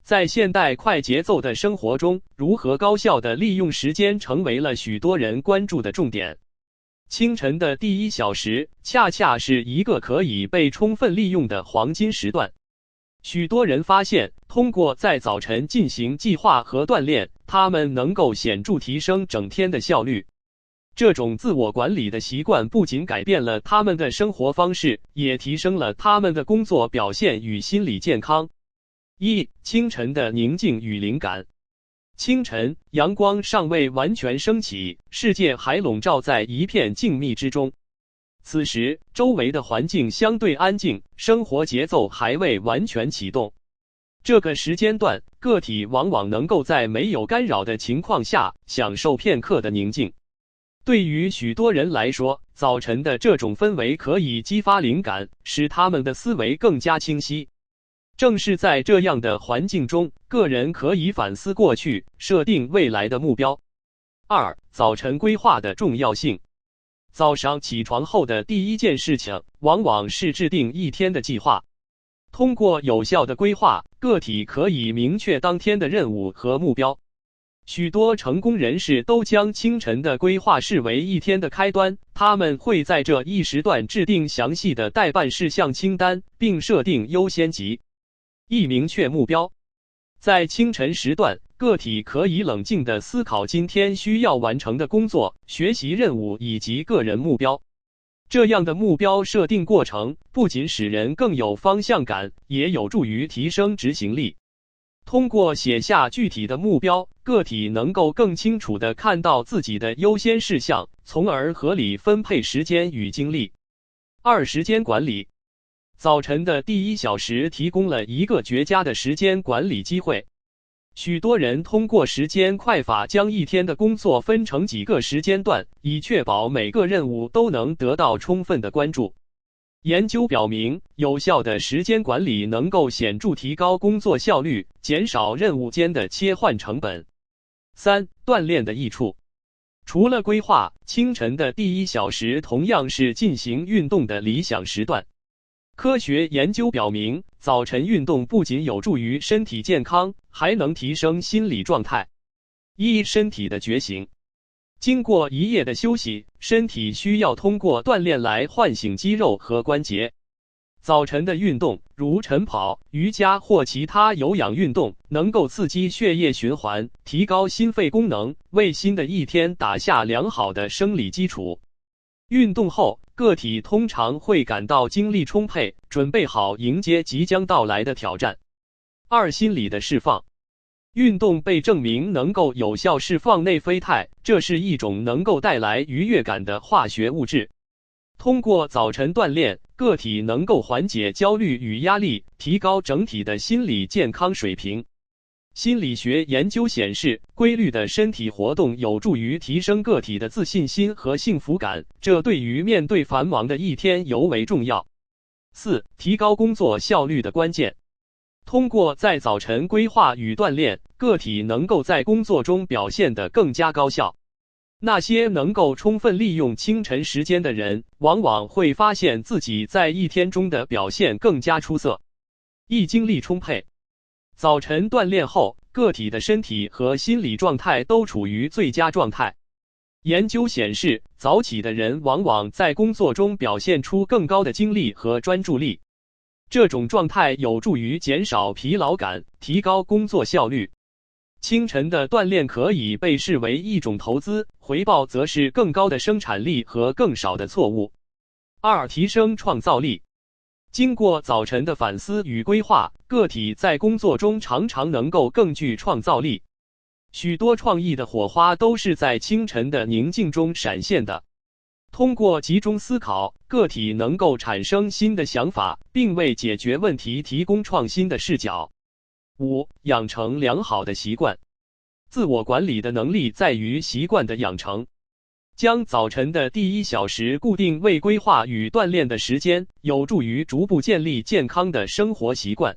在现代快节奏的生活中，如何高效地利用时间成为了许多人关注的重点。清晨的第1小时，恰恰是一个可以被充分利用的黄金时段。许多人发现，通过在早晨进行计划和锻炼，他们能够显著提升整天的效率。这种自我管理的习惯不仅改变了他们的生活方式，也提升了他们的工作表现与心理健康。清晨的宁静与灵感。清晨，阳光尚未完全升起，世界还笼罩在一片静谧之中。此时，周围的环境相对安静，生活节奏还未完全启动。这个时间段，个体往往能够在没有干扰的情况下，享受片刻的宁静。对于许多人来说，早晨的这种氛围可以激发灵感，使他们的思维更加清晰。正是在这样的环境中，个人可以反思过去，设定未来的目标。早晨规划的重要性。早上起床后的第一件事情，往往是制定一天的计划。通过有效的规划，个体可以明确当天的任务和目标。许多成功人士都将清晨的规划视为一天的开端，他们会在这一时段制定详细的待办事项清单，并设定优先级。明确目标。在清晨时段，个体可以冷静地思考今天需要完成的工作、学习任务以及个人目标。这样的目标设定过程不仅使人更有方向感，也有助于提升执行力。通过写下具体的目标，个体能够更清楚地看到自己的优先事项，从而合理分配时间与精力。时间管理。早晨的第1小时提供了一个绝佳的时间管理机会。许多人通过时间快法将一天的工作分成几个时间段，以确保每个任务都能得到充分的关注。研究表明，有效的时间管理能够显著提高工作效率，减少任务间的切换成本。锻炼的益处。除了规划，清晨的第1小时同样是进行运动的理想时段。科学研究表明，早晨运动不仅有助于身体健康，还能提升心理状态。身体的觉醒。经过一夜的休息，身体需要通过锻炼来唤醒肌肉和关节。早晨的运动，如晨跑、瑜伽或其他有氧运动，能够刺激血液循环，提高心肺功能，为新的一天打下良好的生理基础。运动后，个体通常会感到精力充沛，准备好迎接即将到来的挑战。心理的释放。运动被证明能够有效释放内啡肽，这是一种能够带来愉悦感的化学物质。通过早晨锻炼，个体能够缓解焦虑与压力，提高整体的心理健康水平。心理学研究显示，规律的身体活动有助于提升个体的自信心和幸福感，这对于面对繁忙的一天尤为重要。提高工作效率的关键。通过在早晨规划与锻炼，个体能够在工作中表现得更加高效。那些能够充分利用清晨时间的人，往往会发现自己在一天中的表现更加出色。精力充沛。早晨锻炼后，个体的身体和心理状态都处于最佳状态。研究显示，早起的人往往在工作中表现出更高的精力和专注力。这种状态有助于减少疲劳感，提高工作效率。清晨的锻炼可以被视为一种投资，回报则是更高的生产力和更少的错误。提升创造力。经过早晨的反思与规划，个体在工作中常常能够更具创造力。许多创意的火花都是在清晨的宁静中闪现的。通过集中思考，个体能够产生新的想法，并为解决问题提供创新的视角。养成良好的习惯。自我管理的能力在于习惯的养成。将早晨的第1小时固定为规划与锻炼的时间，有助于逐步建立健康的生活习惯。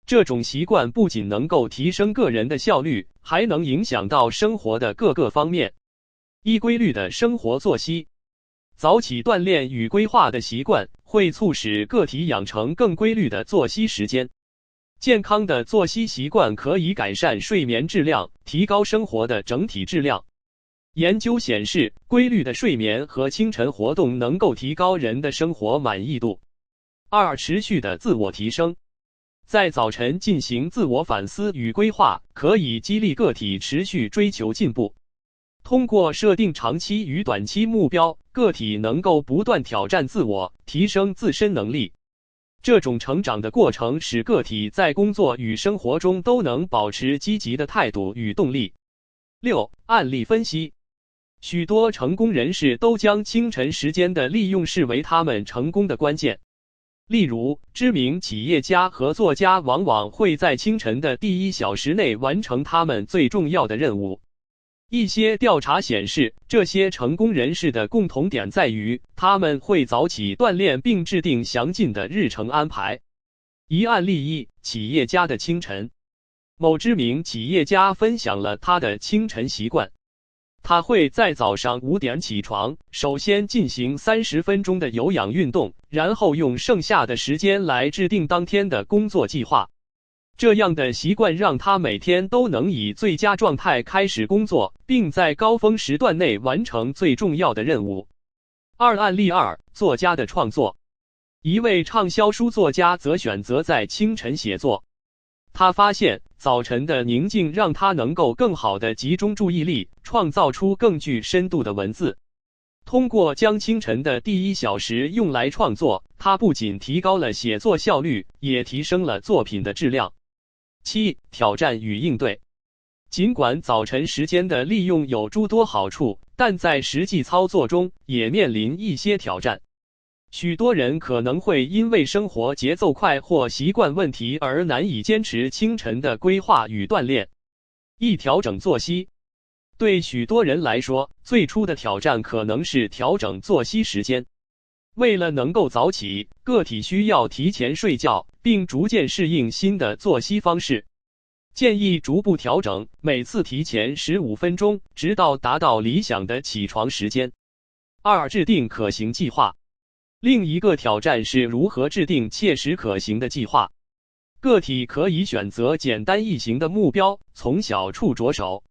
这种习惯不仅能够提升个人的效率，还能影响到生活的各个方面。规律的生活作息。早起锻炼与规划的习惯会促使个体养成更规律的作息时间。健康的作息习惯可以改善睡眠质量，提高生活的整体质量。研究显示，规律的睡眠和清晨活动能够提高人的生活满意度。2、持续的自我提升。在早晨进行自我反思与规划，可以激励个体持续追求进步。通过设定长期与短期目标，个体能够不断挑战自我，提升自身能力。这种成长的过程使个体在工作与生活中都能保持积极的态度与动力。6、案例分析。许多成功人士都将清晨时间的利用视为他们成功的关键。例如，知名企业家和作家往往会在清晨的第1小时内完成他们最重要的任务。一些调查显示，这些成功人士的共同点在于，他们会早起锻炼并制定详尽的日程安排。案例1：企业家的清晨。某知名企业家分享了他的清晨习惯。他会在早上5点起床，首先进行30分钟的有氧运动，然后用剩下的时间来制定当天的工作计划。这样的习惯让他每天都能以最佳状态开始工作，并在高峰时段内完成最重要的任务。案例2：作家的创作。一位畅销书作家则选择在清晨写作。他发现，早晨的宁静让他能够更好地集中注意力，创造出更具深度的文字。通过将清晨的第1小时用来创作，他不仅提高了写作效率，也提升了作品的质量。7、挑战与应对。尽管早晨时间的利用有诸多好处，但在实际操作中也面临一些挑战。许多人可能会因为生活节奏快或习惯问题而难以坚持清晨的规划与锻炼。调整作息。对许多人来说，最初的挑战可能是调整作息时间。为了能够早起，个体需要提前睡觉，并逐渐适应新的作息方式。建议逐步调整，每次提前15分钟，直到达到理想的起床时间。2、制定可行计划。另一个挑战是如何制定切实可行的计划。个体可以选择简单易行的目标，从小处着手。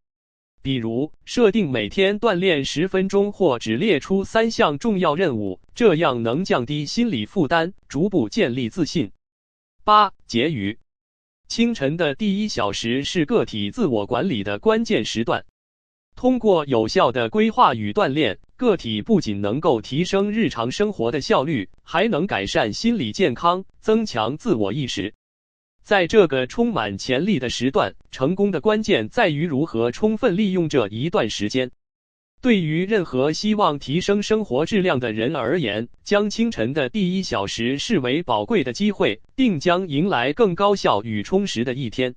比如，设定每天锻炼10分钟，或只列出3项重要任务，这样能降低心理负担，逐步建立自信。8、结语。清晨的第1小时是个体自我管理的关键时段。通过有效的规划与锻炼，个体不仅能够提升日常生活的效率，还能改善心理健康，增强自我意识。在这个充满潜力的时段，成功的关键在于如何充分利用这一段时间。对于任何希望提升生活质量的人而言，将清晨的第1小时视为宝贵的机会，定将迎来更高效与充实的一天。